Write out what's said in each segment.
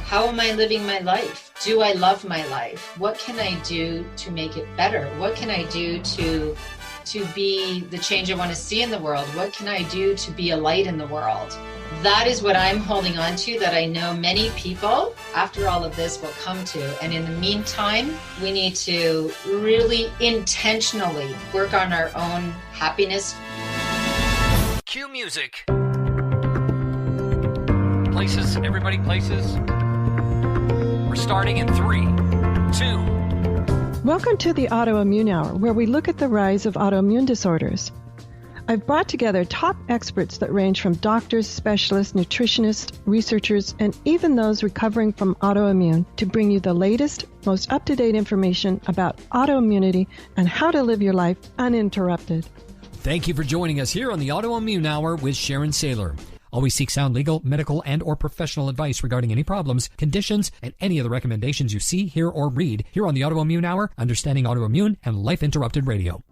How am I living my life? Do I love my life? What can I do to make it better? What can I do to be the change I want to see in the world? What can I do to be a light in the world? That is what I'm holding on to, that I know many people after all of this will come to. And in the meantime, we need to really intentionally work on our own happiness. Cue music. Places, everybody places. We're starting in 3, 2. Welcome to the Autoimmune Hour, where we look at the rise of autoimmune disorders. I've brought together top experts that range from doctors, specialists, nutritionists, researchers, and even those recovering from autoimmune to bring you the latest, most up-to-date information about autoimmunity and how to live your life uninterrupted. Thank you for joining us here on the Autoimmune Hour with Sharon Sayler. Always seek sound legal, medical, and or professional advice regarding any problems, conditions, and any of the recommendations you see, hear, or read here on the Autoimmune Hour, Understanding Autoimmune, and Life Interrupted Radio.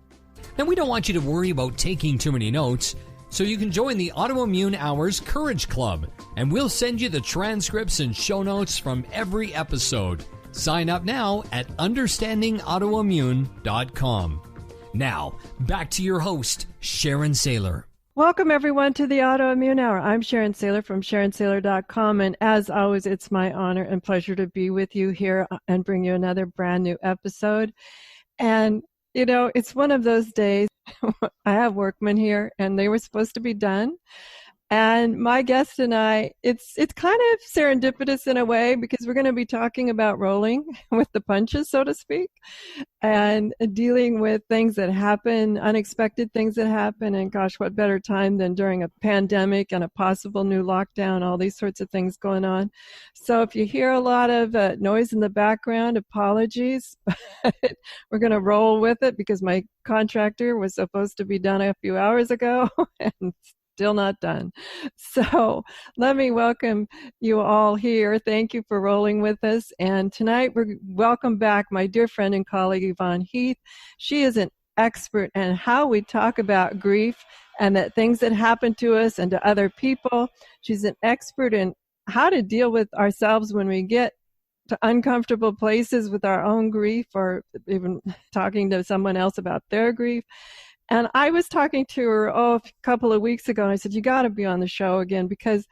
Now, we don't want you to worry about taking too many notes, so you can join the Autoimmune Hour's Courage Club, and we'll send you the transcripts and show notes from every episode. Sign up now at understandingautoimmune.com. Now, back to your host, Sharon Sayler. Welcome, everyone, to the Autoimmune Hour. I'm Sharon Sayler from SharonSayler.com, and as always, it's my honor and pleasure to be with you here and bring you another brand new episode. And, you know, it's one of those days. I have workmen here, and they were supposed to be done. And my guest and I, it's kind of serendipitous in a way, because we're going to be talking about rolling with the punches, so to speak, and dealing with things that happen, unexpected things that happen. And gosh, what better time than during a pandemic and a possible new lockdown, all these sorts of things going on. So if you hear a lot of noise in the background, apologies. We're going to roll with it because my contractor was supposed to be done a few hours ago and still not done. So let me welcome you all here. Thank you for rolling with us. And tonight we're welcome back my dear friend and colleague, Yvonne Heath. She is an expert in how we talk about grief and that things that happen to us and to other people. She's an expert in how to deal with ourselves when we get to uncomfortable places with our own grief, or even talking to someone else about their grief. And I was talking to her, a couple of weeks ago, and I said, you got to be on the show again, because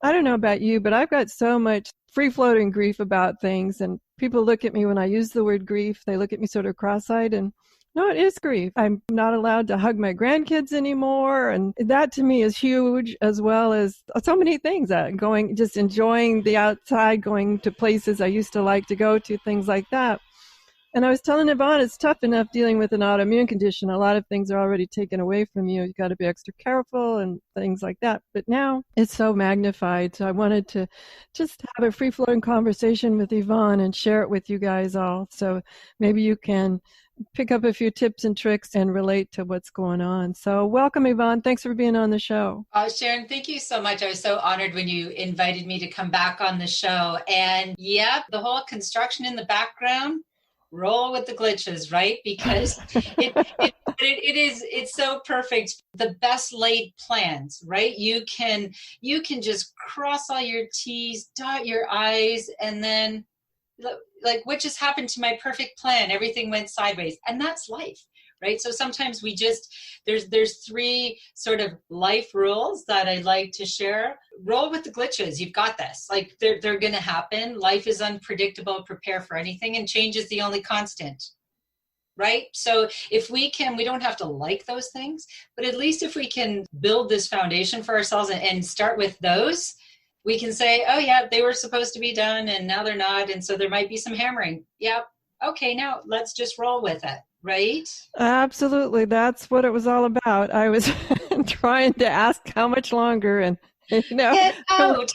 I don't know about you, but I've got so much free-floating grief about things. And people look at me when I use the word grief. They look at me sort of cross-eyed, and no, it is grief. I'm not allowed to hug my grandkids anymore. And that to me is huge, as well as so many things. Just enjoying the outside, going to places I used to like to go to, things like that. And I was telling Yvonne, it's tough enough dealing with an autoimmune condition. A lot of things are already taken away from you. You got to be extra careful and things like that. But now it's so magnified. So I wanted to just have a free-flowing conversation with Yvonne and share it with you guys all. So maybe you can pick up a few tips and tricks and relate to what's going on. So welcome, Yvonne. Thanks for being on the show. Sharon, thank you so much. I was so honored when you invited me to come back on the show. And yeah, the whole construction in the background, roll with the glitches, right? Because it's so perfect. The best laid plans, right? You can just cross all your T's, dot your I's, and then like, what just happened to my perfect plan? Everything went sideways. And that's life, right? So sometimes there's 3 sort of life rules that I'd like to share. Roll with the glitches. You've got this. Like, they're going to happen. Life is unpredictable. Prepare for anything, and change is the only constant, right? So if we don't have to like those things, but at least if we can build this foundation for ourselves and start with those, we can say, oh yeah, they were supposed to be done and now they're not. And so there might be some hammering. Yep. Okay, now let's just roll with it. Right? Absolutely. That's what it was all about. I was trying to ask how much longer, and get out.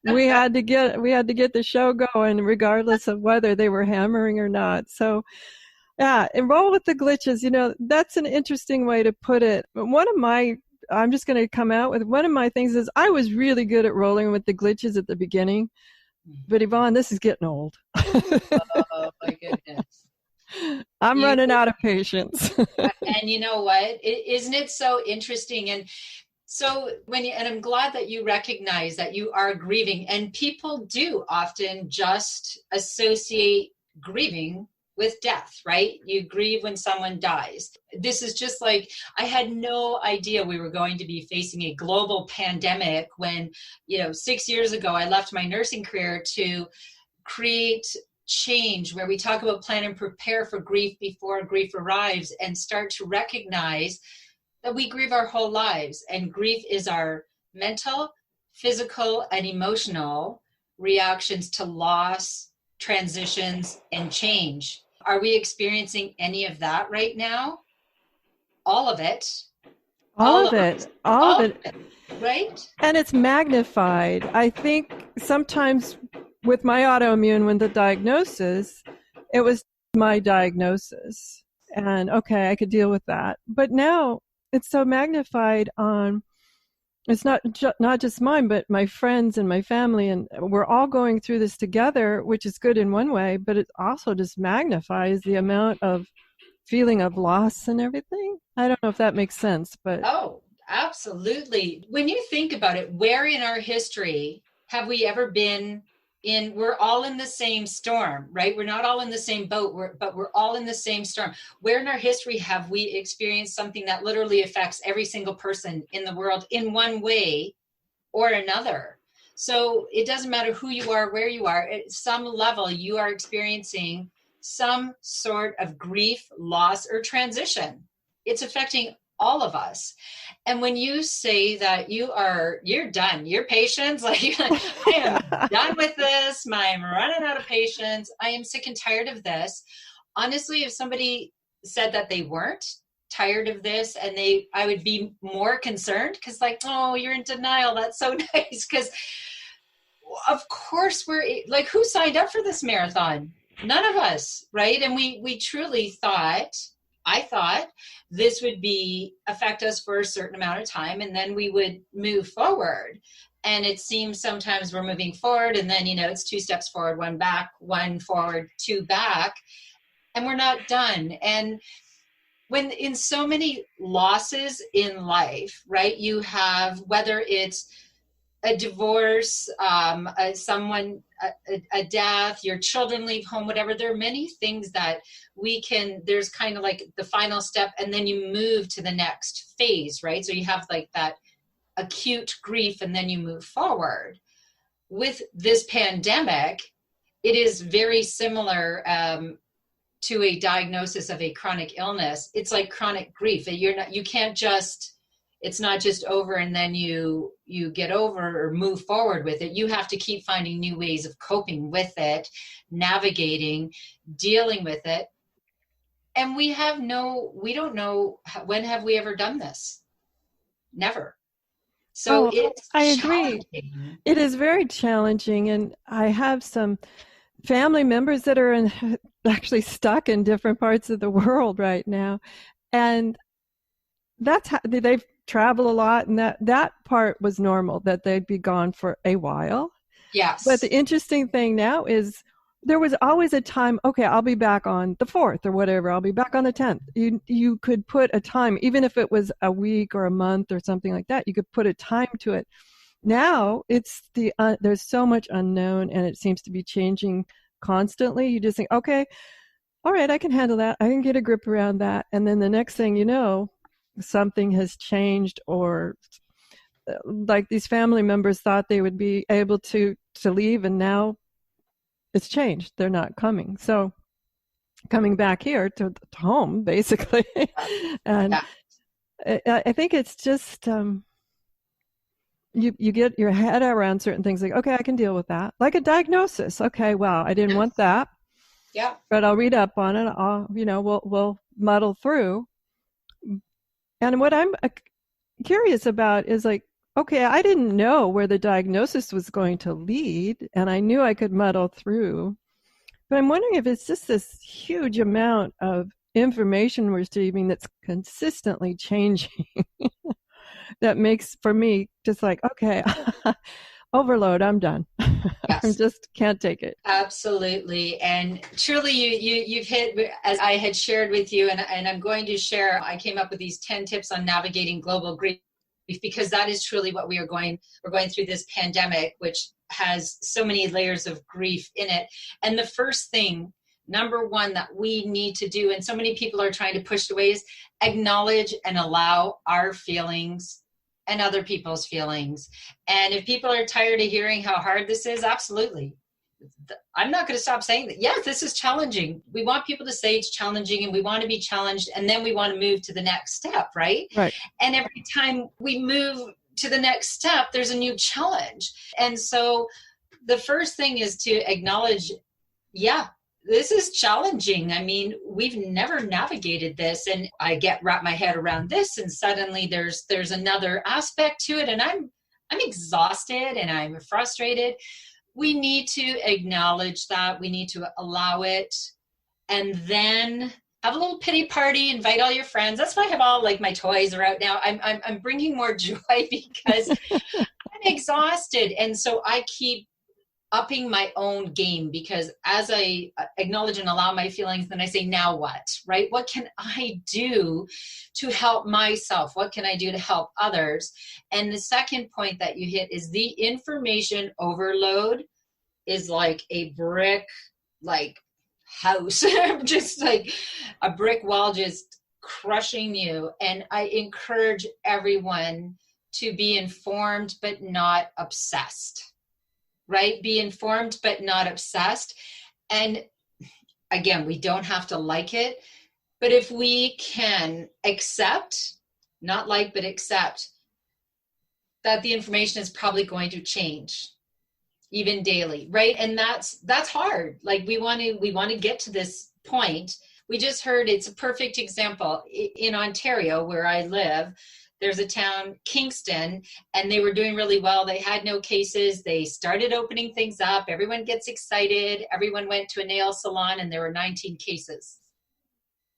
we had to get the show going regardless of whether they were hammering or not. So yeah, and roll with the glitches. That's an interesting way to put it. I'm just going to come out with one of my things is I was really good at rolling with the glitches at the beginning, but Yvonne, this is getting old. Oh my goodness. I'm running out of patience. And you know what? Isn't it so interesting? And So and I'm glad that you recognize that you are grieving, and people do often just associate grieving with death, right? You grieve when someone dies. This is just like, I had no idea we were going to be facing a global pandemic when, 6 years ago, I left my nursing career to create change where we talk about plan and prepare for grief before grief arrives, and start to recognize that we grieve our whole lives, and grief is our mental, physical, and emotional reactions to loss, transitions, and change. Are we experiencing any of that right now? All of it. All of it. Right? And it's magnified. I think sometimes with my autoimmune, when the diagnosis, it was my diagnosis. And okay, I could deal with that. But now it's so magnified on, it's not just mine, but my friends and my family, and we're all going through this together, which is good in one way, but it also just magnifies the amount of feeling of loss and everything. I don't know if that makes sense, but... Oh, absolutely. When you think about it, where in our history have we ever been we're all in the same storm, right? We're not all in the same boat, but we're all in the same storm. Where in our history have we experienced something that literally affects every single person in the world in one way or another? So it doesn't matter who you are, where you are, at some level, you are experiencing some sort of grief, loss, or transition. It's affecting all of us. And when you say that you're done, your patience, like, I am done with this, I'm running out of patience, I am sick and tired of this. Honestly, if somebody said that they weren't tired of this, and I would be more concerned, because like, oh, you're in denial, that's so nice, because of course we're like, who signed up for this marathon? None of us, right? And we truly I thought this would affect us for a certain amount of time, and then we would move forward. And it seems sometimes we're moving forward, and then, it's 2 steps forward, 1 back, 1 forward, 2 back, and we're not done. And when in so many losses in life, right, you have, whether it's a divorce, a death, your children leave home, whatever, there are many things that there's kind of like the final step, and then you move to the next phase, right? So you have like that acute grief, and then you move forward. With this pandemic, it is very similar to a diagnosis of a chronic illness. It's like chronic grief. It's not just over and then you get over or move forward with it. You have to keep finding new ways of coping with it, navigating, dealing with it. And we don't know, when have we ever done this? Never. So I agree. It is very challenging. And I have some family members that are actually stuck in different parts of the world right now. And that's how they've traveled a lot, and that part was normal, that they'd be gone for a while. Yes. But the interesting thing now is there was always a time, okay, I'll be back on the 4th or whatever. I'll be back on the 10th. You could put a time, even if it was a week or a month or something like that, you could put a time to it. Now it's there's so much unknown, and it seems to be changing constantly. You just think, okay, all right, I can handle that. I can get a grip around that. And then the next thing you know, something has changed, or like these family members thought they would be able to leave, and now it's changed. They're not coming. So coming back here to home, basically. And I think it's just you get your head around certain things, like, okay, I can deal with that. Like a diagnosis. Okay, wow, I didn't want that. Yeah. But I'll read up on it. We'll muddle through. And what I'm curious about is like, okay, I didn't know where the diagnosis was going to lead, and I knew I could muddle through. But I'm wondering if it's just this huge amount of information we're receiving that's consistently changing that makes, for me, just like, okay, overload, I'm done. Yes. I just can't take it. Absolutely. And truly, you've hit, as I had shared with you, and I'm going to share, I came up with these 10 tips on navigating global grief. because that is truly what we're going through, this pandemic, which has so many layers of grief in it. And the first thing, number one, that we need to do, and so many people are trying to push away, is acknowledge and allow our feelings and other people's feelings. And if people are tired of hearing how hard this is, absolutely. I'm not going to stop saying that. Yes, this is challenging. We want people to say it's challenging, and we want to be challenged, and then we want to move to the next step, right? Right. And every time we move to the next step, there's a new challenge. And so the first thing is to acknowledge, yeah, this is challenging. I mean, we've never navigated this, and I wrap my head around this, and suddenly there's another aspect to it, and I'm exhausted and I'm frustrated. We need to acknowledge that. We need to allow it, and then have a little pity party. Invite all your friends. That's why I have all like my toys are out now. I'm bringing more joy because I'm exhausted, and so I keep upping my own game, because as I acknowledge and allow my feelings, then I say, now what, right? What can I do to help myself? What can I do to help others? And the second point that you hit is the information overload is like a brick, like house, just like a brick wall, just crushing you. And I encourage everyone to be informed, but not obsessed. Right? Be informed, but not obsessed. And again, we don't have to like it, but if we can accept, not like, but accept that the information is probably going to change, even daily, right? And that's hard. Like we want to get to this point. We just heard, it's a perfect example in Ontario, where I live. There's a town, Kingston, and they were doing really well. They had no cases. They started opening things up. Everyone gets excited. Everyone went to a nail salon, and there were 19 cases.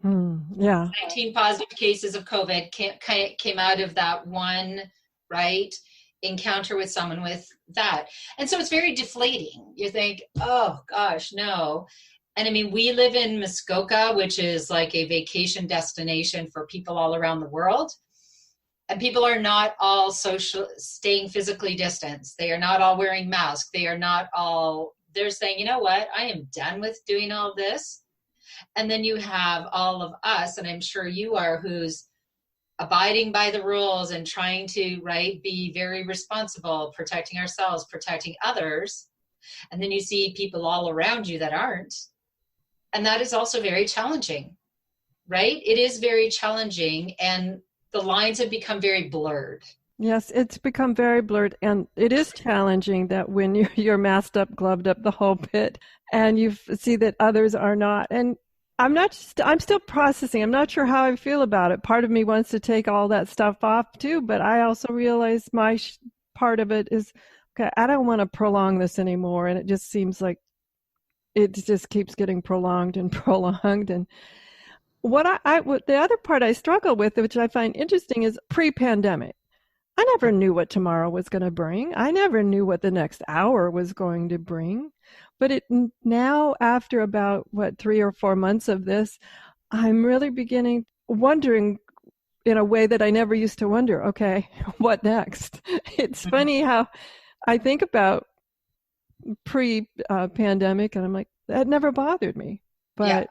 19 positive cases of COVID came out of that one, right, encounter with someone with that. And so it's very deflating. You think, oh, gosh, no. And I mean, we live in Muskoka, which is like a vacation destination for people all around the world. And people are not all staying physically distanced. They are not all wearing masks. They're saying, you know what, I am done with doing all this. And then you have all of us, and I'm sure you are, who's abiding by the rules and trying to, right, be very responsible, protecting ourselves, protecting others. And then you see people all around you that aren't. And that is also very challenging, right? It is very challenging. And the lines have become very blurred. Yes, it's become very blurred, and it is challenging that when you're masked up, gloved up, the whole bit, and you see that others are not. And I'm still processing. I'm not sure how I feel about it. Part of me wants to take all that stuff off too, but I also realize my part of it is, okay, I don't want to prolong this anymore, and it just seems like it just keeps getting prolonged and prolonged. And what the other part I struggle with, which I find interesting, is pre-pandemic. I never knew what tomorrow was going to bring. I never knew what the next hour was going to bring. But now, after about 3 or 4 months of this, I'm really wondering in a way that I never used to wonder, okay, what next? It's funny how I think about pre-pandemic, and I'm like, that never bothered me. But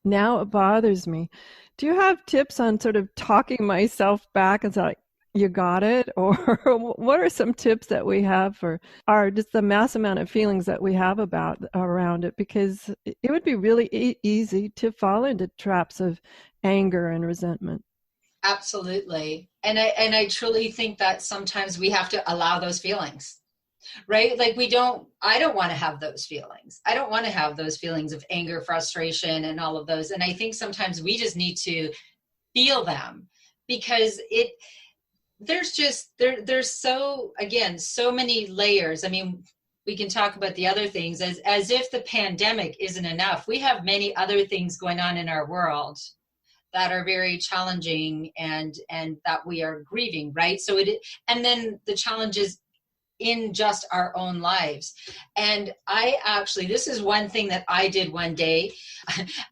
now it bothers me. Do you have tips on sort of talking myself back and say, like, you got it? Or what are some tips that we have for just the mass amount of feelings that we have around it? Because it would be really easy to fall into traps of anger and resentment. Absolutely. And I truly think that sometimes we have to allow those feelings. Right? Like I don't want to have those feelings. I don't want to have those feelings of anger, frustration, and all of those. And I think sometimes we just need to feel them, because there's so many layers. I mean, we can talk about the other things as if the pandemic isn't enough. We have many other things going on in our world that are very challenging and that we are grieving, right? So and then the challenge is in just our own lives. And this is one thing that I did one day.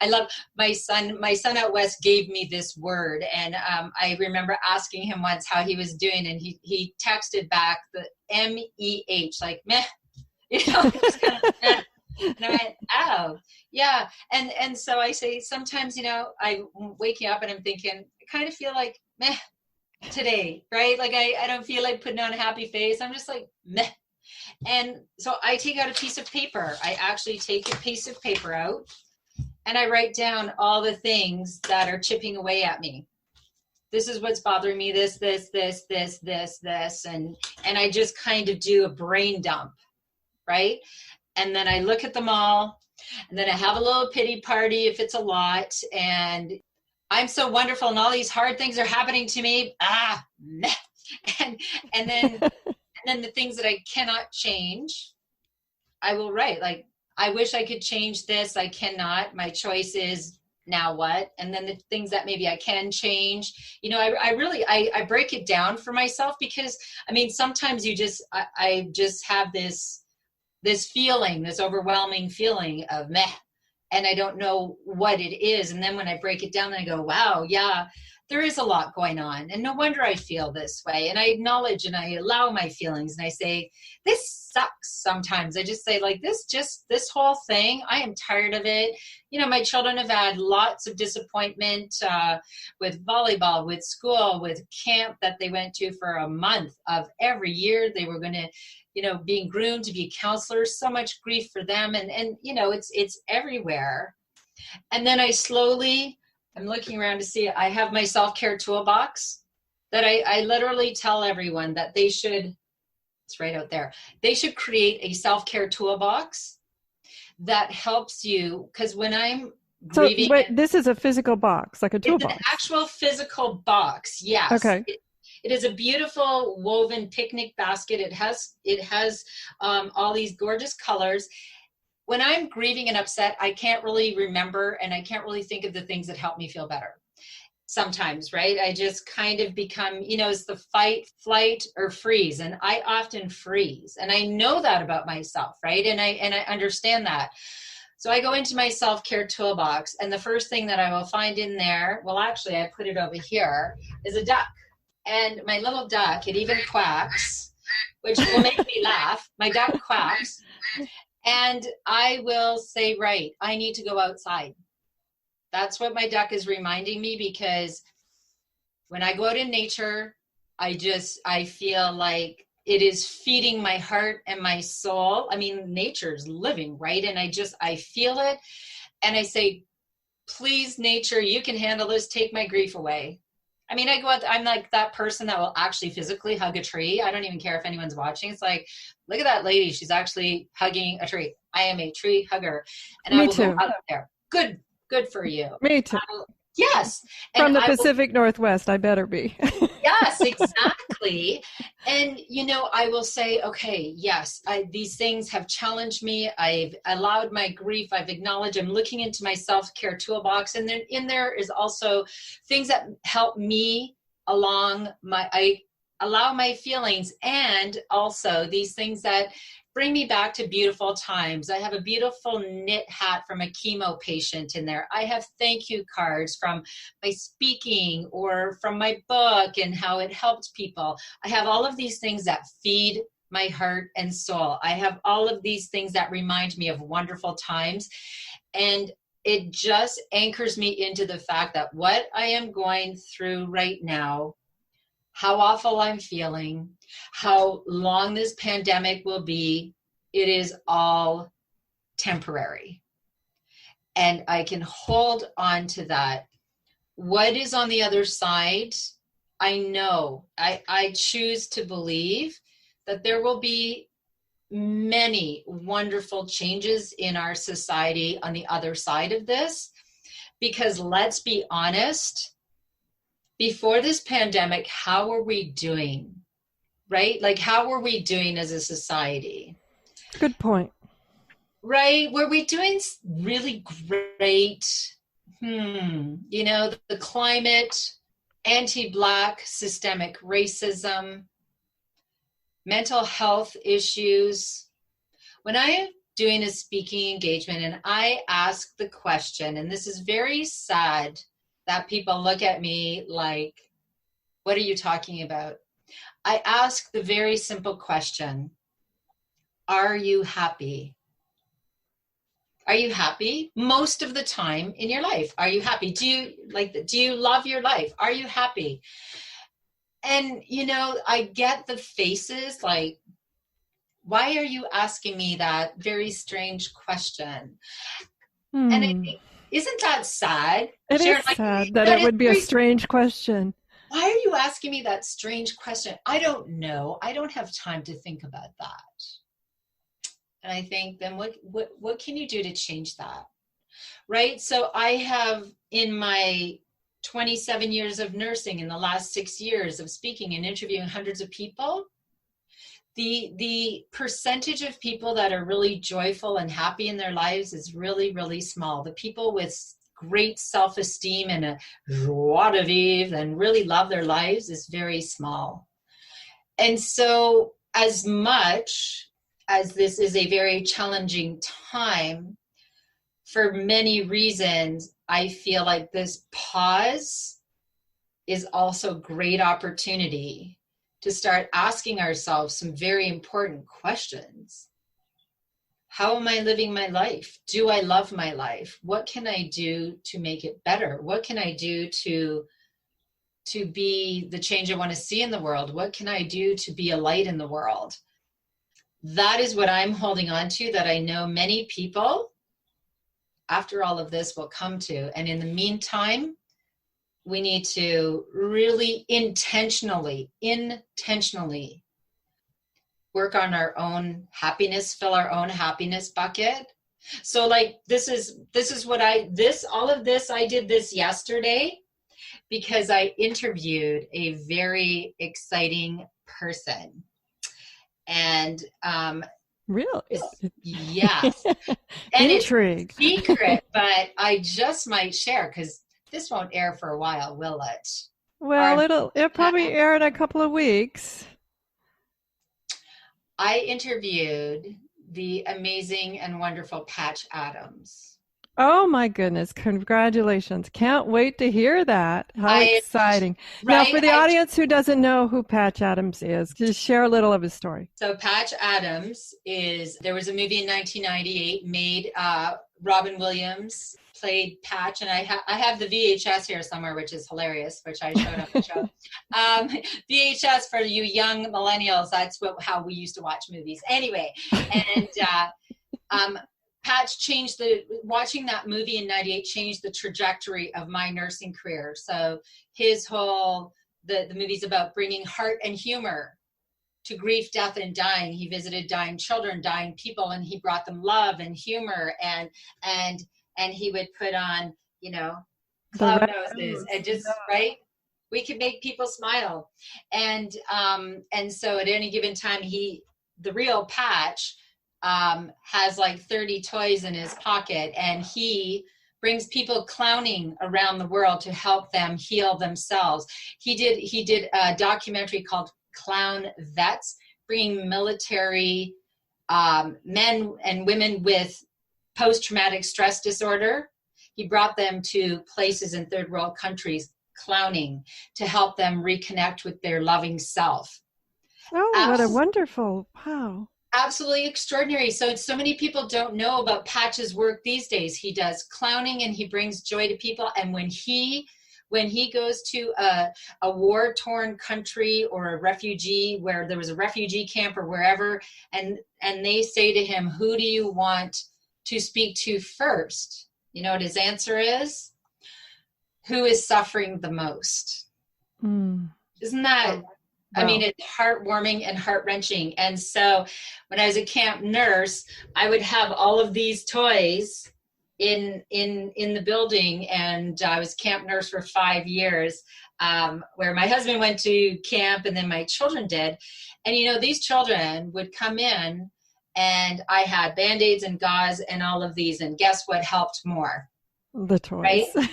I love my son out west gave me this word. And I remember asking him once how he was doing. And he texted back the MEH, like meh, just kind of meh. And I went, oh, yeah. And so I say, sometimes, I'm waking up and I'm thinking, I kind of feel like meh today, right? Like I don't feel like putting on a happy face. I'm just like meh. And so I take out a piece of paper. I actually take a piece of paper out and I write down all the things that are chipping away at me. This is what's bothering me, this, and I just kind of do a brain dump, right? And then I look at them all, and then I have a little pity party if it's a lot, and I'm so wonderful and all these hard things are happening to me. Meh. And then the things that I cannot change, I will write. Like, I wish I could change this. I cannot. My choice is now what? And then the things that maybe I can change, I break it down for myself, because sometimes I just have this feeling, this overwhelming feeling of meh. And I don't know what it is. And then when I break it down, I go, wow, yeah, there is a lot going on. And no wonder I feel this way. And I acknowledge and I allow my feelings. And I say, this sucks sometimes. I just say like, this whole thing, I am tired of it. My children have had lots of disappointment with volleyball, with school, with camp that they went to for a month of every year. They were going to, being groomed to be counselors, so much grief for them. And it's everywhere. And then I'm looking around to see, I have my self-care toolbox that I literally tell everyone that they should, it's right out there. They should create a self-care toolbox that helps you. Because when I'm grieving. So wait, this is a physical box, like a toolbox. It's an actual physical box. Yes. Okay. It is a beautiful woven picnic basket. It has all these gorgeous colors. When I'm grieving and upset, I can't really remember and I can't really think of the things that help me feel better. Sometimes, right? I just kind of become, it's the fight, flight, or freeze. And I often freeze. And I know that about myself, right? And I understand that. So I go into my self-care toolbox, and the first thing that I will find in there, well, actually, I put it over here, is a duck. And my little duck, it even quacks, which will make me laugh. My duck quacks. And I will say, right, I need to go outside. That's what my duck is reminding me, because when I go out in nature, I feel like it is feeding my heart and my soul. Nature's living, right? And I feel it. And I say, please, nature, you can handle this. Take my grief away. I go out, I'm like that person that will actually physically hug a tree. I don't even care if anyone's watching. It's like, look at that lady. She's actually hugging a tree. I am a tree hugger. And Me I will too. go out there. Good for you. Me too. Yes. From the Pacific Northwest, I better be. Yes, exactly. And, I will say, okay, yes, these things have challenged me. I've allowed my grief. I've acknowledged. I'm looking into my self-care toolbox. And then in there is also things that help me I allow my feelings, and also these things that bring me back to beautiful times. I have a beautiful knit hat from a chemo patient in there. I have thank you cards from my speaking or from my book and how it helped people. I have all of these things that feed my heart and soul. I have all of these things that remind me of wonderful times. And it just anchors me into the fact that what I am going through right now, how awful I'm feeling, how long this pandemic will be, it is all temporary. And I can hold on to that. What is on the other side, I know, I choose to believe that there will be many wonderful changes in our society on the other side of this. Because let's be honest, before this pandemic, how were we doing? Right? Like, how were we doing as a society? Good point. Right? Were we doing really great? The climate, anti-Black, systemic racism, mental health issues. When I'm doing a speaking engagement and I ask the question, and this is very sad that people look at me like, what are you talking about? I ask the very simple question, are you happy? Are you happy most of the time in your life? Are you happy? Do you love your life? Are you happy? And, I get the faces like, why are you asking me that very strange question? And I think, isn't that sad? It Sharon, is sad that it would be a strange question. Why are you asking me that strange question? I don't know. I don't have time to think about that. And I think, then what can you do to change that? Right? So I have, in my 27 years of nursing, in the last 6 years of speaking and interviewing hundreds of people, the percentage of people that are really joyful and happy in their lives is really, really small. The people with great self-esteem and a joie de vivre and really love their lives is very small. And so, as much as this is a very challenging time, for many reasons, I feel like this pause is also a great opportunity to start asking ourselves some very important questions. How am I living my life? Do I love my life? What can I do to make it better? What can I do to be the change I want to see in the world? What can I do to be a light in the world? That is what I'm holding on to, that I know many people after all of this will come to. And in the meantime, we need to really intentionally work on our own happiness, fill our own happiness bucket. So like, all of this, I did this yesterday because I interviewed a very exciting person. And really? Yes. And intrigue. It's secret, but I just might share because this won't air for a while, will it? Well, it'll probably air in a couple of weeks. I interviewed the amazing and wonderful Patch Adams. Oh my goodness. Congratulations. Can't wait to hear that. How exciting. Right? Now, for the audience who doesn't know who Patch Adams is, just share a little of his story. So Patch Adams there was a movie in 1998 made, Robin Williams played Patch, and I have the VHS here somewhere, which is hilarious, which I showed up to show. VHS for you young millennials, that's how we used to watch movies. Anyway, and Patch watching that movie in 98 changed the trajectory of my nursing career. So his the movie's about bringing heart and humor to grief, death, and dying. He visited dying children, dying people, and he brought them love and humor, and he would put on, clown noses and just, right? We could make people smile. And so at any given time, the real Patch, has like 30 toys in his pocket, and he brings people clowning around the world to help them heal themselves. He did a documentary called Clown Vets, bringing military men and women with post-traumatic stress disorder. He brought them to places in third world countries clowning to help them reconnect with their loving self. Oh, what a wonderful, wow. Absolutely extraordinary. So many people don't know about Patch's work these days. He does clowning and he brings joy to people. And when he goes to a war-torn country or a refugee, where there was a refugee camp or wherever, and they say to him, who do you want to speak to first? You know what his answer is? Who is suffering the most? Isn't that... I mean, it's heartwarming and heart-wrenching. And so when I was a camp nurse, I would have all of these toys in the building, and I was camp nurse for 5 years, where my husband went to camp and then my children did. And, these children would come in, and I had Band-Aids and gauze and all of these, and guess what helped more? The toys. Right?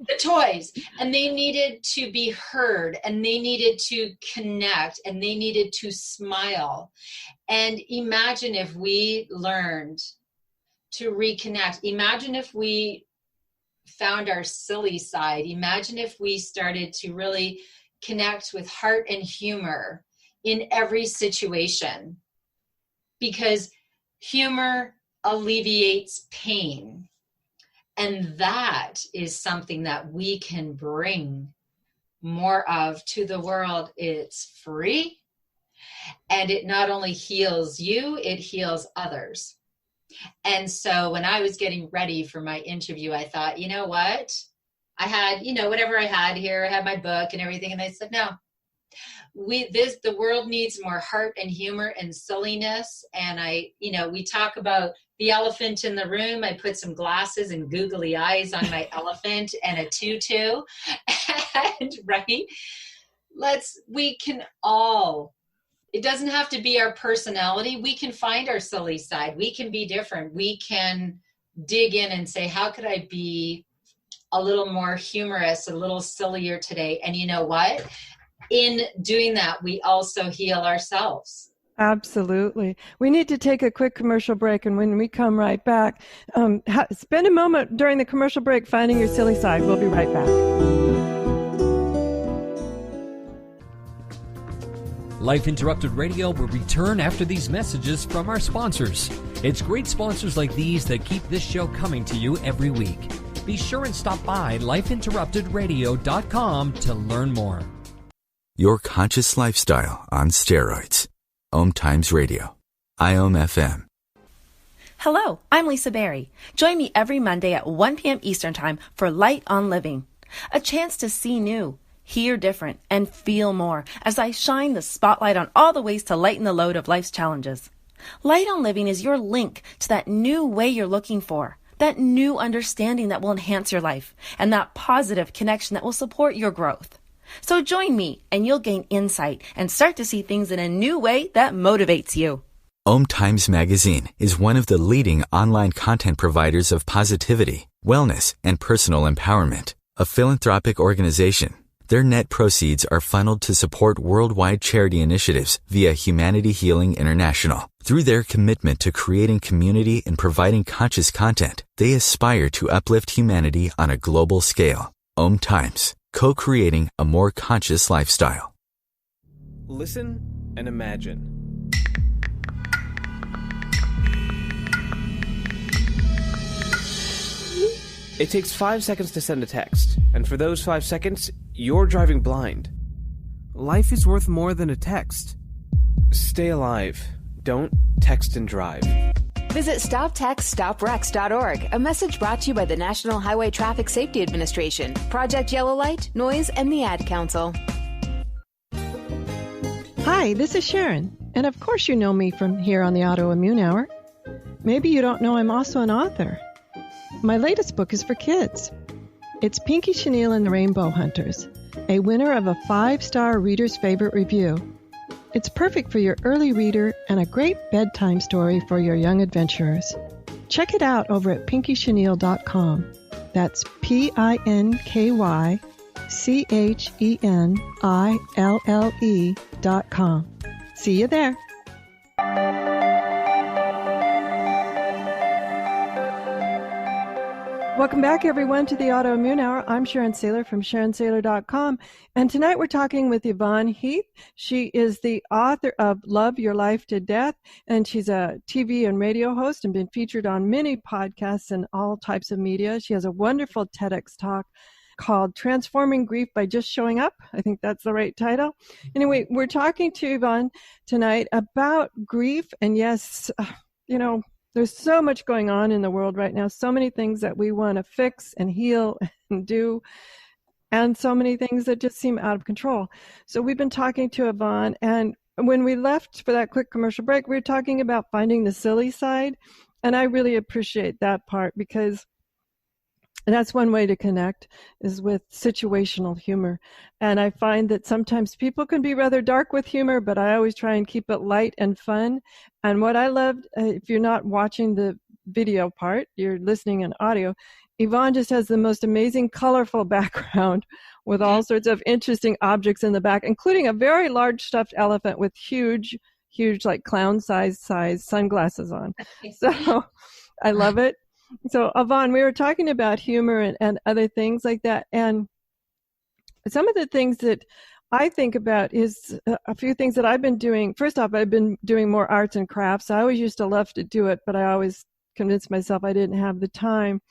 The toys. And they needed to be heard, and they needed to connect, and they needed to smile. And imagine if we learned to reconnect. Imagine if we found our silly side. Imagine if we started to really connect with heart and humor in every situation, because humor alleviates pain. And that is something that we can bring more of to the world. It's free, and it not only heals you, it heals others. And so when I was getting ready for my interview, I thought, you know what? I had, whatever I had here, I had my book and everything. And I said, no, the world needs more heart and humor and silliness. And we talk about the elephant in the room. I put some glasses and googly eyes on my elephant and a tutu. And we can all, it doesn't have to be our personality. We can find our silly side. We can be different. We can dig in and say, how could I be a little more humorous, a little sillier today? And you know what? In doing that, we also heal ourselves. Absolutely. We need to take a quick commercial break, and when we come right back, spend a moment during the commercial break finding your silly side. We'll be right back. Life Interrupted Radio will return after these messages from our sponsors. It's great sponsors like these that keep this show coming to you every week. Be sure and stop by lifeinterruptedradio.com to learn more. Your conscious lifestyle on steroids. OMTimes Radio. IOM FM. Hello, I'm Lisa Berry. Join me every Monday at 1 p.m. Eastern Time for Light on Living. A chance to see new, hear different, and feel more as I shine the spotlight on all the ways to lighten the load of life's challenges. Light on Living is your link to that new way you're looking for, that new understanding that will enhance your life, and that positive connection that will support your growth. So join me and you'll gain insight and start to see things in a new way that motivates you. OMTimes Magazine is one of the leading online content providers of positivity, wellness, and personal empowerment. A philanthropic organization, their net proceeds are funneled to support worldwide charity initiatives via Humanity Healing International. Through their commitment to creating community and providing conscious content, they aspire to uplift humanity on a global scale. OMTimes, co-creating a more conscious lifestyle. Listen and imagine. It takes 5 seconds to send a text, and for those 5 seconds, you're driving blind. Life is worth more than a text. Stay alive. Don't text and drive. Visit StopTextStopWrecks.org, a message brought to you by the National Highway Traffic Safety Administration, Project Yellow Light, Noise, and the Ad Council. Hi, this is Sharon, and of course you know me from here on the Autoimmune Hour. Maybe you don't know I'm also an author. My latest book is for kids. It's Pinky Chenille and the Rainbow Hunters, a winner of a 5-star Reader's Favorite review. It's perfect for your early reader and a great bedtime story for your young adventurers. Check it out over at pinkychenille.com. That's PinkyChenille.com. See you there. Welcome back, everyone, to the Autoimmune Hour. I'm Sharon Sayler from SharonSayler.com, and tonight we're talking with Yvonne Heath. She is the author of Love Your Life to Death, and she's a TV and radio host and been featured on many podcasts and all types of media. She has a wonderful TEDx talk called Transforming Grief by Just Showing Up. I think that's the right title. Anyway, we're talking to Yvonne tonight about grief, and yes, there's so much going on in the world right now, so many things that we want to fix and heal and do, and so many things that just seem out of control. So we've been talking to Yvonne, and when we left for that quick commercial break, we were talking about finding the silly side, and I really appreciate that part because that's one way to connect is with situational humor. And I find that sometimes people can be rather dark with humor, but I always try and keep it light and fun. And what I loved, if you're not watching the video part, you're listening in audio, Yvonne just has the most amazing, colorful background with all sorts of interesting objects in the back, including a very large stuffed elephant with huge, like clown-size sunglasses on. So I love it. So, Yvonne, we were talking about humor and other things like that. And some of the things that I think about is a few things that I've been doing. First off, I've been doing more arts and crafts. I always used to love to do it, but I always convinced myself I didn't have the time.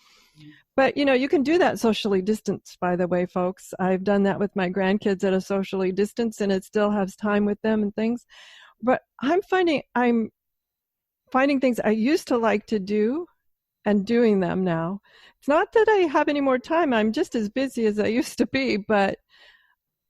But, you can do that socially distanced, by the way, folks. I've done that with my grandkids at a socially distance, and it still has time with them and things. But I'm finding things I used to like to do and doing them now. It's not that I have any more time. I'm just as busy as I used to be, but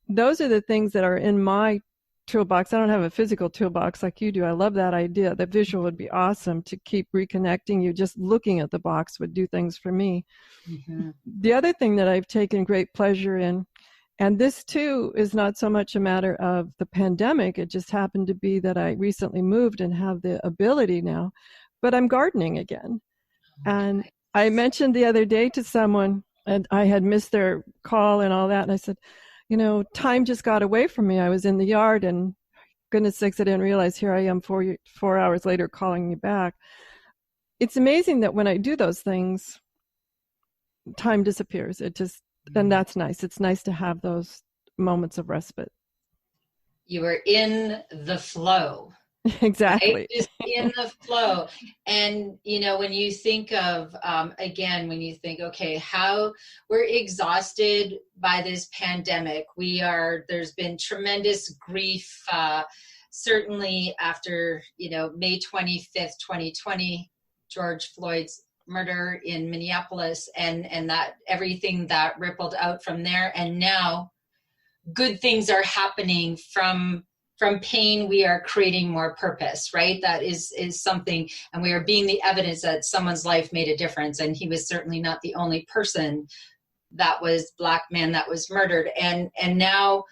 those are the things that are in my toolbox. I don't have a physical toolbox like you do. I love that idea. The visual would be awesome to keep reconnecting you. Just looking at the box would do things for me. Mm-hmm. The other thing that I've taken great pleasure in, and this too is not so much a matter of the pandemic. It just happened to be that I recently moved and have the ability now, but I'm gardening again. And I mentioned the other day to someone, and I had missed their call and all that, and I said, time just got away from me. I was in the yard, and goodness sakes, I didn't realize here I am 4 hours later calling you back. It's amazing that when I do those things, time disappears. And that's nice. It's nice to have those moments of respite. You are in the flow. Exactly. Right? Just in the flow. And, when you think of, okay, how we're exhausted by this pandemic, there's been tremendous grief, certainly after, May 25th, 2020, George Floyd's murder in Minneapolis, and that everything that rippled out from there. And now good things are happening from pain. We are creating more purpose, right? That is something, and we are being the evidence that someone's life made a difference. And he was certainly not the only person Black man that was murdered. And now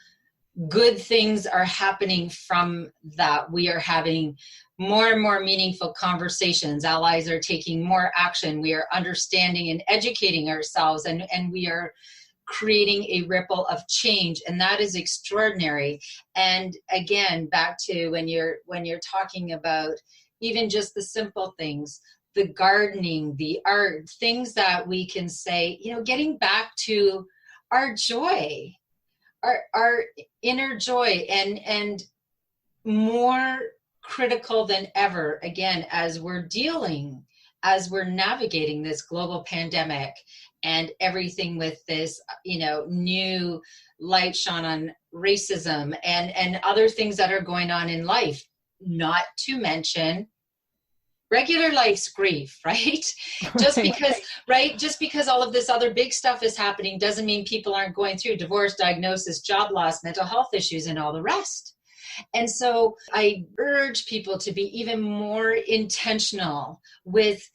good things are happening from that. We are having more and more meaningful conversations. Allies are taking more action. We are understanding and educating ourselves, and we are creating a ripple of change, and that is extraordinary. And again, back to when you're talking about even just the simple things, the gardening, the art, things that we can say, getting back to our joy, our inner joy, and more critical than ever, again, as we're navigating this global pandemic and everything with this, new light shone on racism and other things that are going on in life, not to mention regular life's grief, right? Just because all of this other big stuff is happening doesn't mean people aren't going through divorce, diagnosis, job loss, mental health issues, and all the rest. And so I urge people to be even more intentional with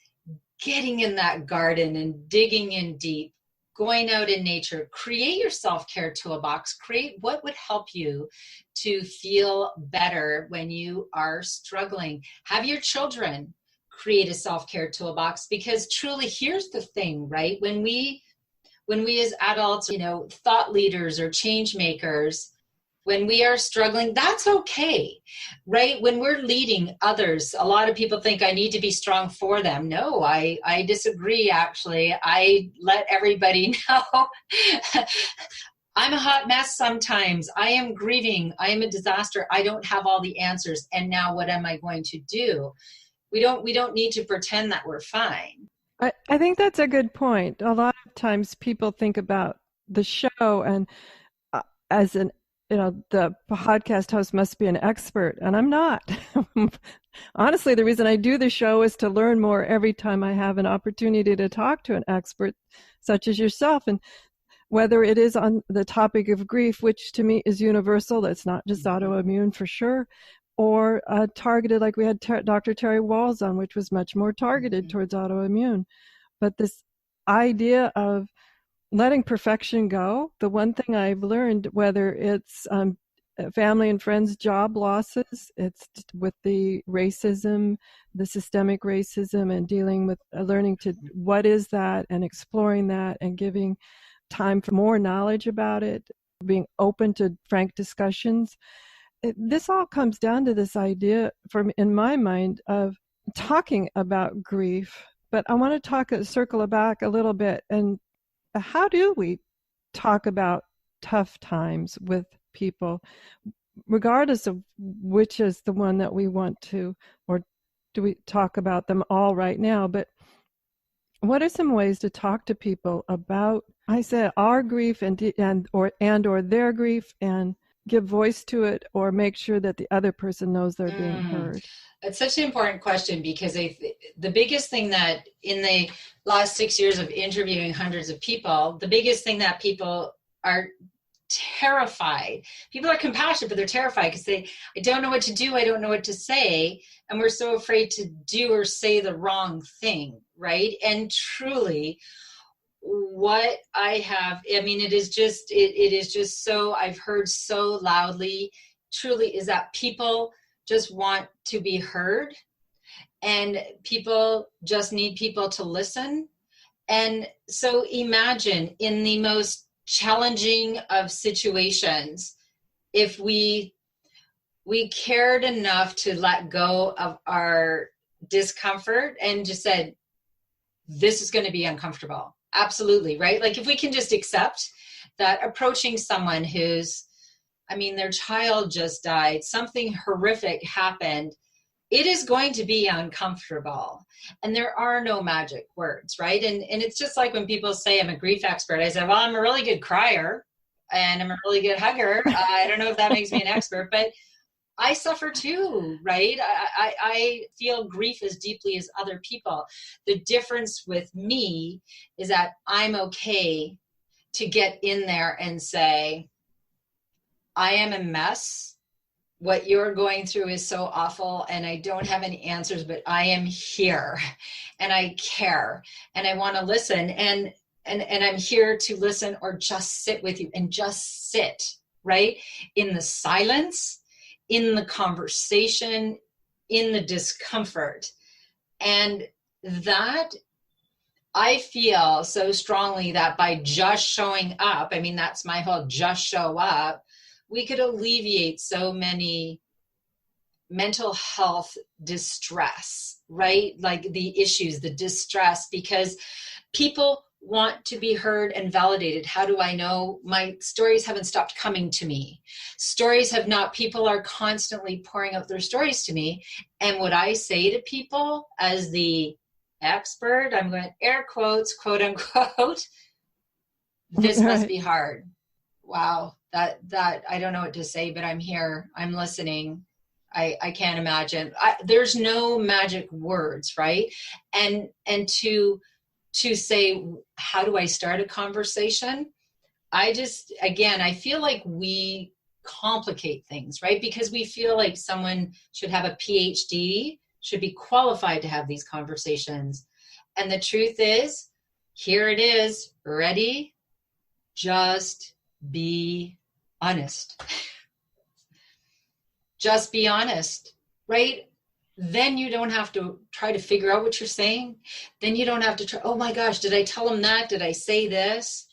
getting in that garden and digging in deep, going out in nature. Create your self-care toolbox. Create what would help you to feel better when you are struggling. Have your children create a self-care toolbox, because truly, here's the thing, right? When we as adults, thought leaders or change makers, when we are struggling, that's okay, right? When we're leading others, a lot of people think I need to be strong for them. No, I disagree, actually. I let everybody know I'm a hot mess sometimes. I am grieving. I am a disaster. I don't have all the answers. And now what am I going to do? We don't need to pretend that we're fine. I think that's a good point. A lot of times people think about the show and as an the podcast host must be an expert, and I'm not. Honestly, the reason I do the show is to learn more every time I have an opportunity to talk to an expert such as yourself. And whether it is on the topic of grief, which to me is universal, that's not just autoimmune for sure, or targeted, like we had Dr. Terry Walls on, which was much more targeted towards autoimmune. But this idea of letting perfection go, the one thing I've learned, whether it's family and friends, job losses. It's with the racism, the systemic racism, and dealing with learning to what is that and exploring that and giving time for more knowledge about it, being open to frank discussions. This all comes down to this idea, in my mind, of talking about grief. But I want to circle back a little bit. And how do we talk about tough times with people, regardless of which is the one that we want to, or do we talk about them all right now? But what are some ways to talk to people about, I said, our grief and or their grief, and give voice to it, or make sure that the other person knows they're being heard? It's such an important question, because the biggest thing that in the last 6 years of interviewing hundreds of people, the biggest thing that people are terrified. People are compassionate, but they're terrified because I don't know what to do. I don't know what to say. And we're so afraid to do or say the wrong thing, right? And truly, what I have, I mean, it is just so, I've heard so loudly, truly, is that people just want to be heard, and people just need people to listen. And so imagine, in the most challenging of situations, if we cared enough to let go of our discomfort and just said, this is going to be uncomfortable. Absolutely, right? Like, if we can just accept that approaching someone who's, I mean, their child just died, something horrific happened, it is going to be uncomfortable. And there are no magic words, right? And it's just like when people say I'm a grief expert, I say, well, I'm a really good crier and I'm a really good hugger. I don't know if that makes me an expert, but I suffer too, right? I feel grief as deeply as other people. The difference with me is that I'm okay to get in there and say, I am a mess. What you're going through is so awful, and I don't have any answers, but I am here and I care and I want to listen, and I'm here to listen, or just sit with you and just sit, right? In the silence, in the conversation, in the discomfort. And that, I feel so strongly that by just showing up, I mean, that's my whole just show up, we could alleviate so many mental health distress, right? Like the issues, the distress, because people want to be heard and validated. How do I know? My stories haven't stopped coming to me. Stories have not. People are constantly pouring out their stories to me. And what I say to people as the expert, I'm going to air quotes, quote unquote, this must be hard. Wow. That I don't know what to say, but I'm here. I'm listening. I can't imagine. There's no magic words, right? And to say, how do I start a conversation? I feel like we complicate things, right? Because we feel like someone should have a PhD, should be qualified to have these conversations. And the truth is, here it is, ready? Just be honest. Just be honest, right? Then you don't have to try to figure out what you're saying. Then you don't have to try, oh my gosh, did I tell him that? Did I say this?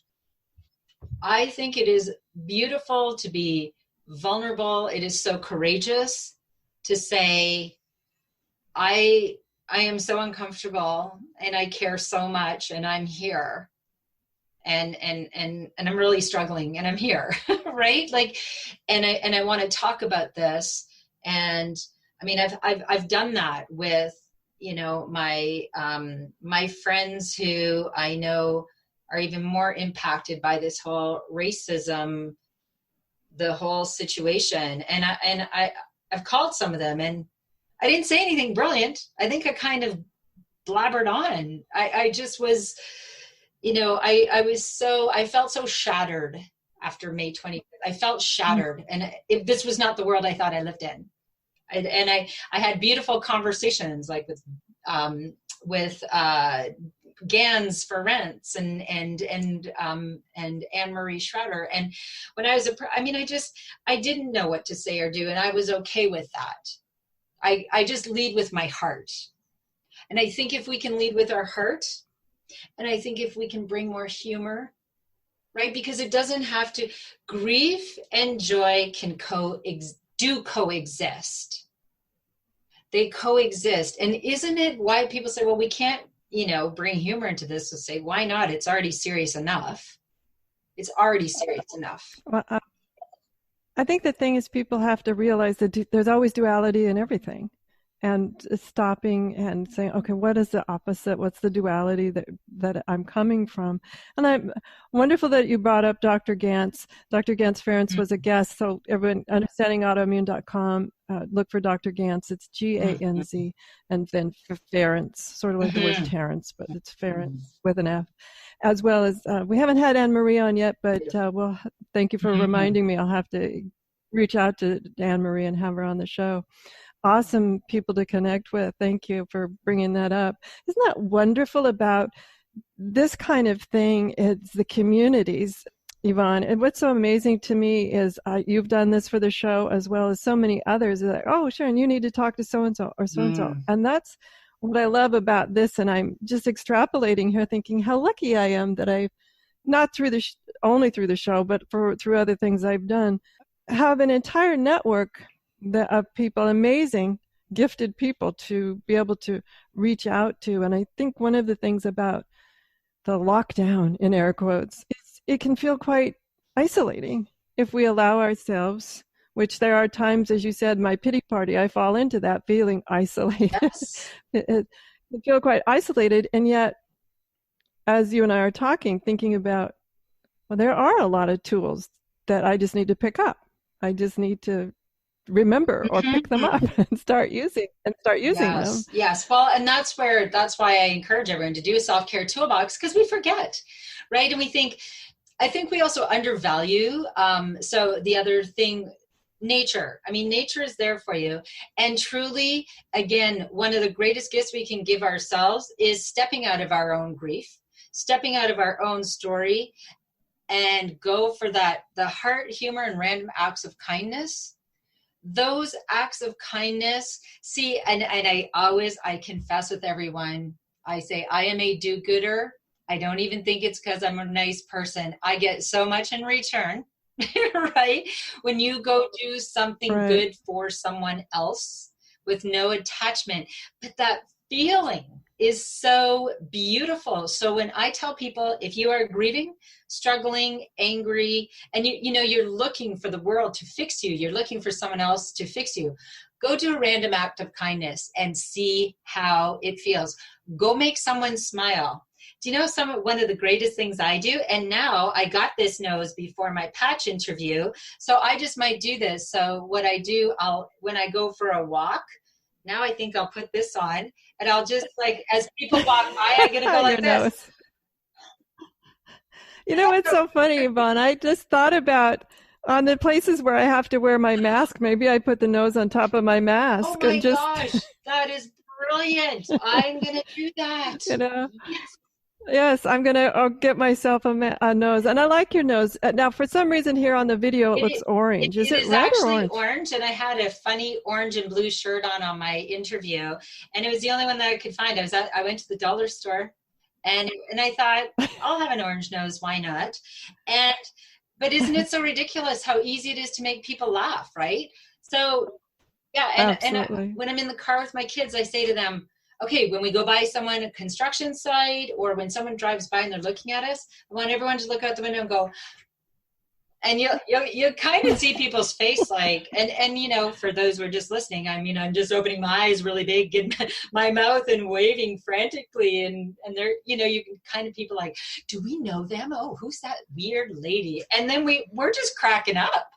I think it is beautiful to be vulnerable. It is so courageous to say, I am so uncomfortable and I care so much and I'm here. And I'm really struggling and I'm here, right? Like, and I want to talk about this. And I mean, I've done that with, my friends who I know are even more impacted by this whole racism, the whole situation. And I've called some of them and I didn't say anything brilliant. I think I kind of blabbered on. I just was, I felt so shattered after May 20th. I felt shattered, and this was not the world I thought I lived in. I had beautiful conversations, like with Gans for Rents and Anne-Marie Schroeder. And when I was I didn't know what to say or do, and I was okay with that. I just lead with my heart. And I think if we can lead with our heart, and I think if we can bring more humor, right? Because it doesn't have to, grief and joy can coexist. They coexist. And isn't it why people say, well, we can't, bring humor into this? So say, why not? It's already serious enough. It's already serious enough. Well, I think the thing is people have to realize that there's always duality in everything. And stopping and saying, okay, what is the opposite? What's the duality that I'm coming from? And I'm wonderful that you brought up Dr. Gans. Dr. Gans Ferenc was a guest. So everyone, understandingautoimmune.com, look for Dr. Gans. It's G-A-N-Z, and then Ferenc, sort of like the word Terrence, but it's Ferenc with an F. As well as, we haven't had Anne-Marie on yet, but thank you for reminding me. I'll have to reach out to Anne-Marie and have her on the show. Awesome people to connect with. Thank you for bringing that up. Isn't that wonderful about this kind of thing? It's the communities, Yvonne. And what's so amazing to me is you've done this for the show as well as so many others. They're like, oh, Sharon, you need to talk to so-and-so or so-and-so. And that's what I love about this. And I'm just extrapolating here thinking how lucky I am that I've, not through the only through the show, but through other things I've done, have an entire network of people, amazing, gifted people to be able to reach out to. And I think one of the things about the lockdown, in air quotes, is it can feel quite isolating if we allow ourselves, which there are times, as you said, my pity party, I fall into that feeling isolated. Yes. it feel quite isolated. And yet, as you and I are talking, thinking about, well, there are a lot of tools that I just need to pick up. I just need to remember or pick them up and start using them. Yes. Well, and that's why I encourage everyone to do a self-care toolbox, because we forget, right? And I think we also undervalue. So the other thing, nature. I mean, nature is there for you. And truly, again, one of the greatest gifts we can give ourselves is stepping out of our own grief, stepping out of our own story, and go for the heart, humor, and random acts of kindness. Those acts of kindness, and I confess with everyone, I say, I am a do-gooder. I don't even think it's because I'm a nice person. I get so much in return, right? When you go do something good for someone else with no attachment, but that feeling is so beautiful. So when I tell people, if you are grieving, struggling, angry, and you're looking for the world to fix you, you're looking for someone else to fix you, go do a random act of kindness and see how it feels. Go make someone smile. Do you know one of the greatest things I do? And now I got this nose before my patch interview, so I just might do this. So what I do, when I go for a walk, now I think I'll put this on, and I'll just, like, as people walk by, I'm going to go like this. You know, it's so funny, Yvonne. I just thought about on the places where I have to wear my mask, maybe I put the nose on top of my mask. Oh my gosh, that is brilliant. I'm going to do that. Yes, I'm going to get myself a nose. And I like your nose. Now, for some reason here on the video, it looks orange. Is it red or orange? Orange, and I had a funny orange and blue shirt on my interview, and it was the only one that I could find. I went to the dollar store, and I thought, I'll have an orange nose. Why not? But isn't it so ridiculous how easy it is to make people laugh, right? So, yeah, and when I'm in the car with my kids, I say to them, okay, when we go by someone, a construction site, or when someone drives by and they're looking at us, I want everyone to look out the window and go, and you kind of see people's face, like, and for those who are just listening, I'm just opening my eyes really big in my mouth and waving frantically, and they're, you can kind of, people like, do we know them? Oh, who's that weird lady? And then we're just cracking up.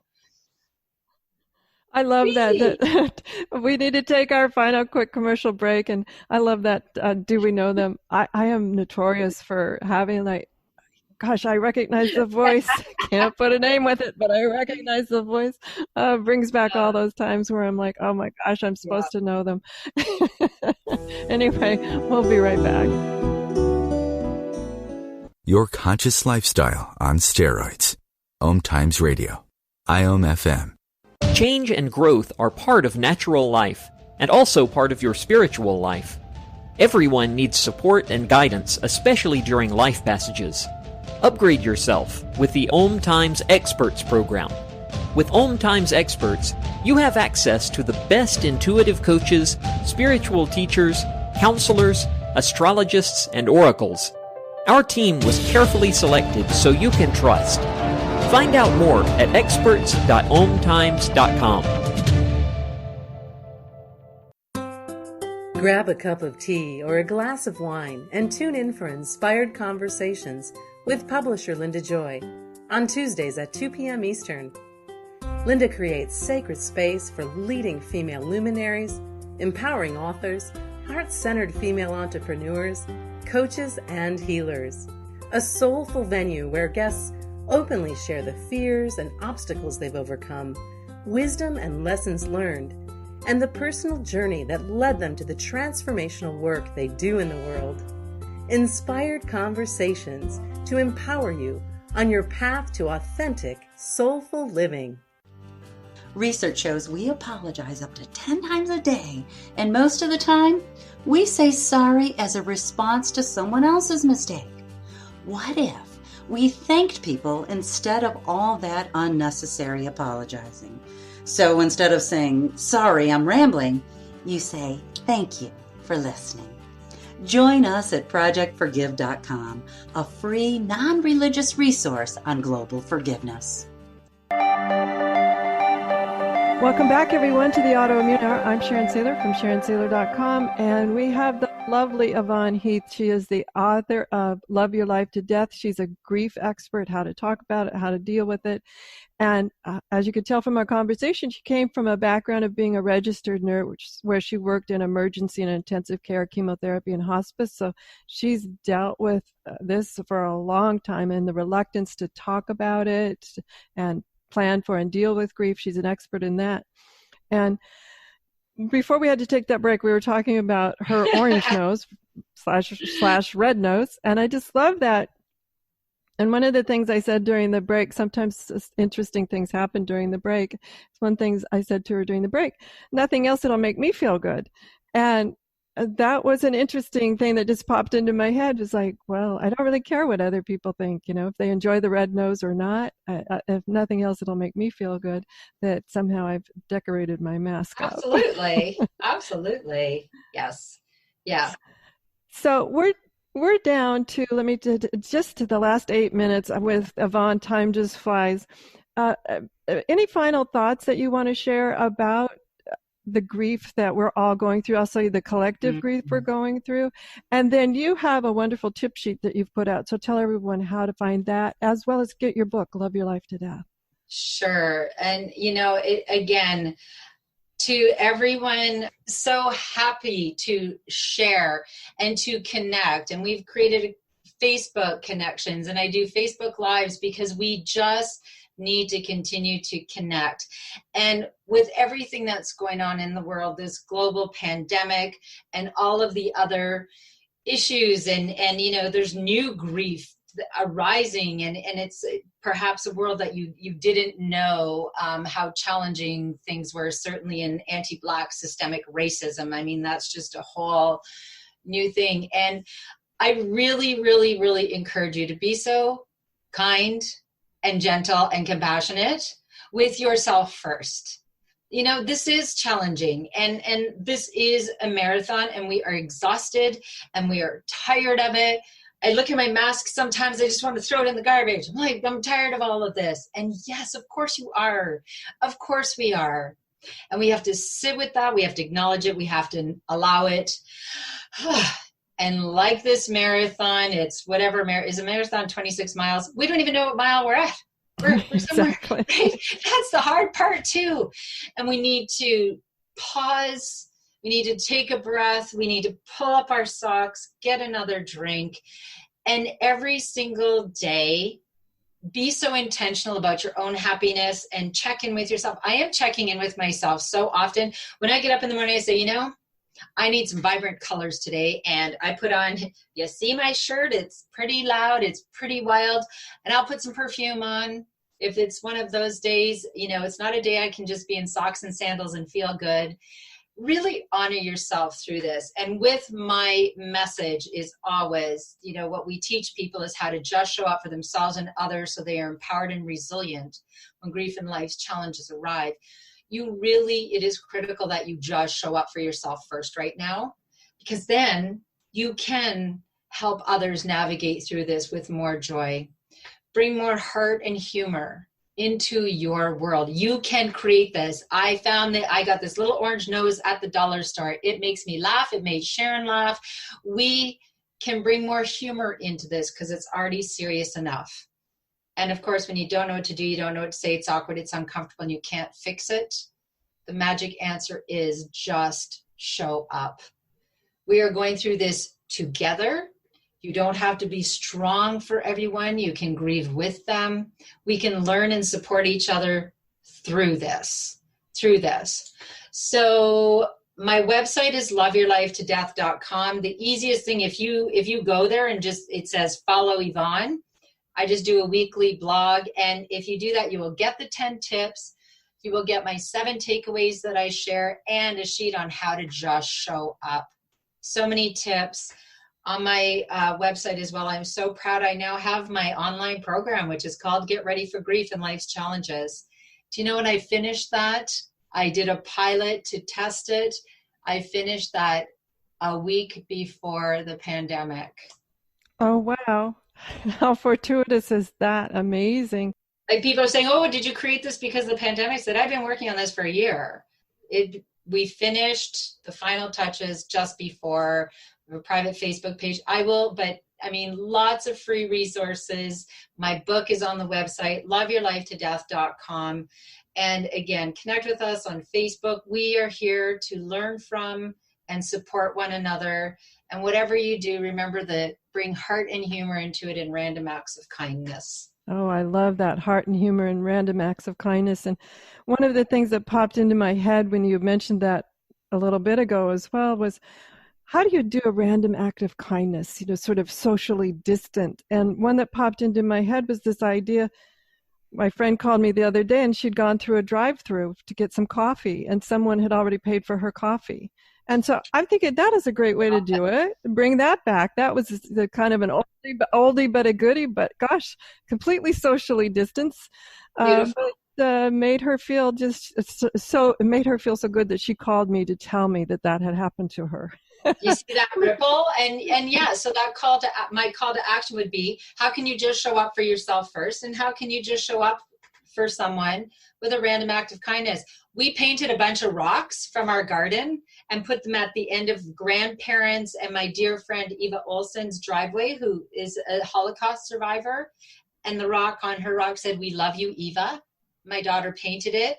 I love that we need to take our final quick commercial break. And I love that. Do we know them? I am notorious for having, like, gosh, I recognize the voice. Can't put a name with it, but I recognize the voice. Brings back all those times where I'm like, oh my gosh, I'm supposed to know them. Anyway, we'll be right back. Your conscious lifestyle on steroids. OMTimes Radio. IOM FM. Change and growth are part of natural life, and also part of your spiritual life. Everyone needs support and guidance, especially during life passages. Upgrade yourself with the OMTimes Experts program. With OMTimes Experts, you have access to the best intuitive coaches, spiritual teachers, counselors, astrologists, and oracles. Our team was carefully selected so you can trust. Find out more at experts.omtimes.com. Grab a cup of tea or a glass of wine and tune in for Inspired Conversations with publisher Linda Joy on Tuesdays at 2 p.m. Eastern. Linda creates sacred space for leading female luminaries, empowering authors, heart-centered female entrepreneurs, coaches, and healers. A soulful venue where guests openly share the fears and obstacles they've overcome, wisdom and lessons learned, and the personal journey that led them to the transformational work they do in the world. Inspired Conversations to empower you on your path to authentic, soulful living. Research shows we apologize up to 10 times a day, and most of the time, we say sorry as a response to someone else's mistake. What if we thanked people instead of all that unnecessary apologizing? So instead of saying, sorry, I'm rambling, you say, thank you for listening. Join us at projectforgive.com, a free, non-religious resource on global forgiveness. Welcome back, everyone, to the Autoimmune Hour. I'm Sharon Sayler from SharonSayler.com, and we have the lovely Yvonne Heath. She is the author of Love Your Life to Death. She's a grief expert, how to talk about it, how to deal with it. And as you could tell from our conversation, she came from a background of being a registered nurse, where she worked in emergency and intensive care, chemotherapy, and hospice. So she's dealt with this for a long time, and the reluctance to talk about it and plan for and deal with grief. She's an expert in that. And before we had to take that break, we were talking about her orange nose slash red nose. And I just love that. And one of the things I said during the break, sometimes interesting things happen during the break. It's one thing I said to her during the break, nothing else that'll make me feel good. And that was an interesting thing that just popped into my head. It was like, well, I don't really care what other people think, if they enjoy the red nose or not. If nothing else, it'll make me feel good that somehow I've decorated my mask up. Absolutely. Absolutely. Yes. Yeah. So we're down to, just to the last 8 minutes with Yvonne. Time just flies. Any final thoughts that you want to share about the grief that we're all going through, also the collective grief we're going through? And then you have a wonderful tip sheet that you've put out. So tell everyone how to find that, as well as get your book, Love Your Life to Death. Sure. And, again, to everyone, so happy to share and to connect. And we've created Facebook connections, and I do Facebook Lives because we just need to continue to connect. And with everything that's going on in the world, this global pandemic and all of the other issues, and there's new grief arising, and it's perhaps a world that you didn't know how challenging things were, certainly in anti-Black systemic racism. I mean, that's just a whole new thing. And I really, really, really encourage you to be so kind and gentle and compassionate with yourself first. This is challenging, and this is a marathon, and we are exhausted and we are tired of it. I look at my mask sometimes, I just want to throw it in the garbage. I'm like, I'm tired of all of this. And yes, of course you are. Of course we are. And we have to sit with that. We have to acknowledge it. We have to allow it. And like this marathon, it's whatever is a marathon 26 miles. We don't even know what mile we're at. We're somewhere. Exactly. Right? That's the hard part too. And we need to pause. We need to take a breath. We need to pull up our socks, get another drink. And every single day, be so intentional about your own happiness and check in with yourself. I am checking in with myself so often. When I get up in the morning, I say, I need some vibrant colors today. And I put on, you see my shirt, it's pretty loud, it's pretty wild. And I'll put some perfume on. If it's one of those days, it's not a day I can just be in socks and sandals and feel good. Really honor yourself through this. And with my message is always, what we teach people is how to just show up for themselves and others so they are empowered and resilient when grief and life's challenges arrive. It is critical that you just show up for yourself first right now, because then you can help others navigate through this with more joy. Bring more heart and humor into your world. You can create this. I found that I got this little orange nose at the dollar store. It makes me laugh. It made Sharon laugh. We can bring more humor into this because it's already serious enough. And of course, when you don't know what to do, you don't know what to say, it's awkward, it's uncomfortable, and you can't fix it, the magic answer is just show up. We are going through this together. You don't have to be strong for everyone. You can grieve with them. We can learn and support each other through this. So my website is loveyourlifetodeath.com. The easiest thing, if you go there and it says follow Yvonne, I just do a weekly blog. And if you do that, you will get the 10 tips. You will get my 7 takeaways that I share and a sheet on how to just show up. So many tips on my website as well. I'm so proud. I now have my online program, which is called Get Ready for Grief and Life's Challenges. Do you know when I finished that? I did a pilot to test it. I finished that a week before the pandemic. Oh, wow. How fortuitous is that? Amazing. Like people are saying, oh, did you create this because of the pandemic? I said, I've been working on this for a year. We finished the final touches just before a private Facebook page. Lots of free resources. My book is on the website, loveyourlifetodeath.com. And again, connect with us on Facebook. We are here to learn from and support one another. And whatever you do, remember to bring heart and humor into it in random acts of kindness. Oh, I love that, heart and humor and random acts of kindness. And one of the things that popped into my head when you mentioned that a little bit ago as well was, how do you do a random act of kindness, sort of socially distant? And one that popped into my head was this idea. My friend called me the other day and she'd gone through a drive-through to get some coffee and someone had already paid for her coffee. And so I'm thinking that is a great way to do it. Bring that back. That was the kind of an oldie but a goodie, but gosh, completely socially distanced. Made her feel it made her feel so good that she called me to tell me that had happened to her. You see that ripple? And yeah, so that my call to action would be, how can you just show up for yourself first? And how can you just show up for someone with a random act of kindness? We painted a bunch of rocks from our garden and put them at the end of grandparents and my dear friend Eva Olson's driveway, who is a Holocaust survivor. And the rock on her rock said, "We love you, Eva." My daughter painted it.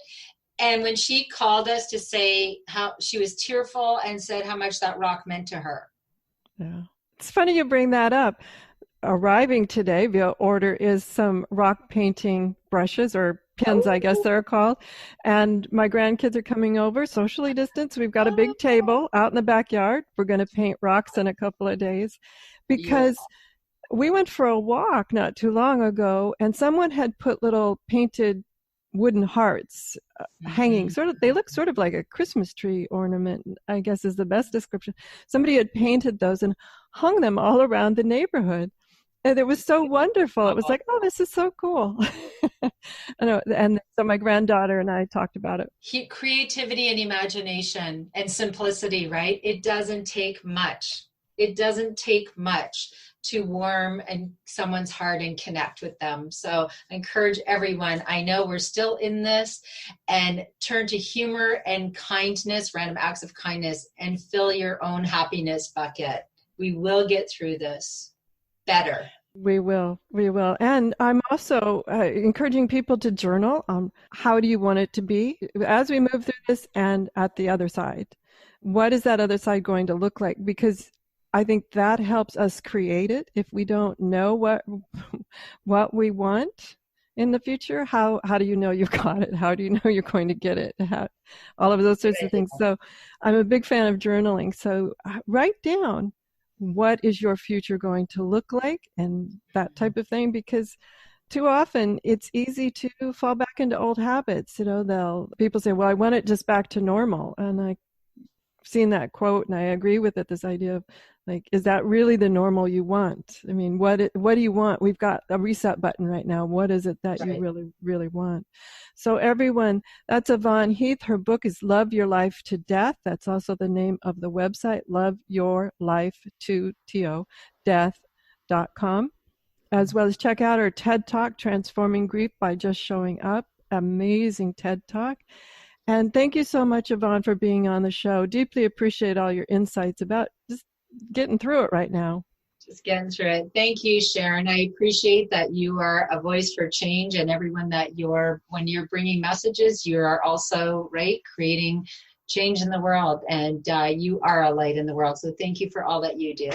And when she called us to say how she was tearful and said how much that rock meant to her. Yeah. It's funny you bring that up. Arriving today via order is some rock painting brushes or pins, I guess they're called. And my grandkids are coming over, socially distanced. We've got a big table out in the backyard. We're going to paint rocks in a couple of days because we went for a walk not too long ago and someone had put little painted wooden hearts hanging. They look sort of like a Christmas tree ornament, I guess is the best description. Somebody had painted those and hung them all around the neighborhood. And it was so wonderful. It was like, oh, this is so cool. And so my granddaughter and I talked about it. Creativity and imagination and simplicity, right? It doesn't take much. It doesn't take much to warm someone's heart and connect with them. So I encourage everyone, I know we're still in this, and turn to humor and kindness, random acts of kindness, and fill your own happiness bucket. We will get through this better. We will. And I'm also encouraging people to journal. How do you want it to be as we move through this and at the other side? What is that other side going to look like? Because I think that helps us create it. If we don't know what we want, in the future, how do you know you've got it? How do you know you're going to get it? All of those sorts of things. So I'm a big fan of journaling. So write down, what is your future going to look like, and that type of thing, because too often it's easy to fall back into old habits. People say, well, I want it just back to normal. And I've seen that quote and I agree with it, this idea of, like, is that really the normal you want? I mean, what do you want? We've got a reset button right now. What is it that you really, really want? So everyone, that's Yvonne Heath. Her book is Love Your Life to Death. That's also the name of the website, loveyourlife2death.com. As well as check out her TED Talk, Transforming Grief by Just Showing Up. Amazing TED Talk. And thank you so much, Yvonne, for being on the show. Deeply appreciate all your insights about just getting through it right now. Just getting through it. Thank you, Sharon. I appreciate that you are a voice for change, and everyone that when you're bringing messages, you are also, creating change in the world, and you are a light in the world. So thank you for all that you do.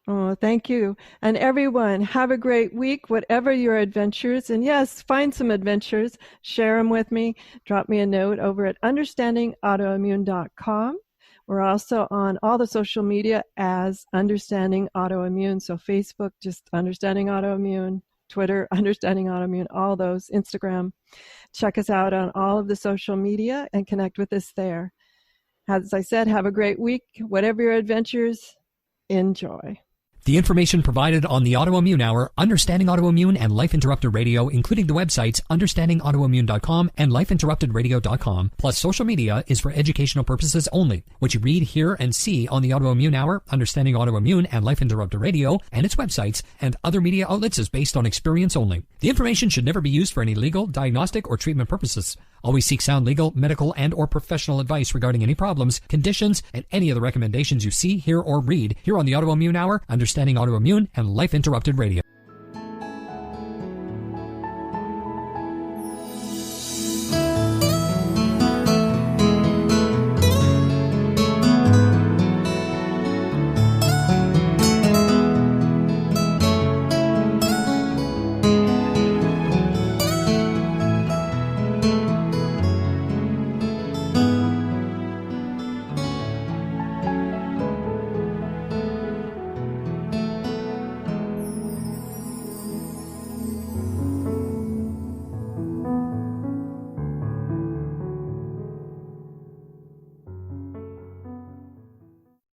Oh, thank you. And everyone, have a great week, whatever your adventures. And yes, find some adventures, share them with me. Drop me a note over at understandingautoimmune.com. We're also on all the social media as Understanding Autoimmune. So Facebook, just Understanding Autoimmune, Twitter, Understanding Autoimmune, all those, Instagram. Check us out on all of the social media and connect with us there. As I said, have a great week. Whatever your adventures, enjoy. The information provided on the Autoimmune Hour, Understanding Autoimmune, and Life Interrupted Radio, including the websites understandingautoimmune.com and lifeinterruptedradio.com, plus social media, is for educational purposes only. What you read, hear, and see on the Autoimmune Hour, Understanding Autoimmune, and Life Interrupted Radio, and its websites, and other media outlets is based on experience only. The information should never be used for any legal, diagnostic, or treatment purposes. Always seek sound legal, medical, and or professional advice regarding any problems, conditions, and any of the recommendations you see, hear, or read here on the Autoimmune Hour, Understanding Autoimmune, and Life Interrupted Radio.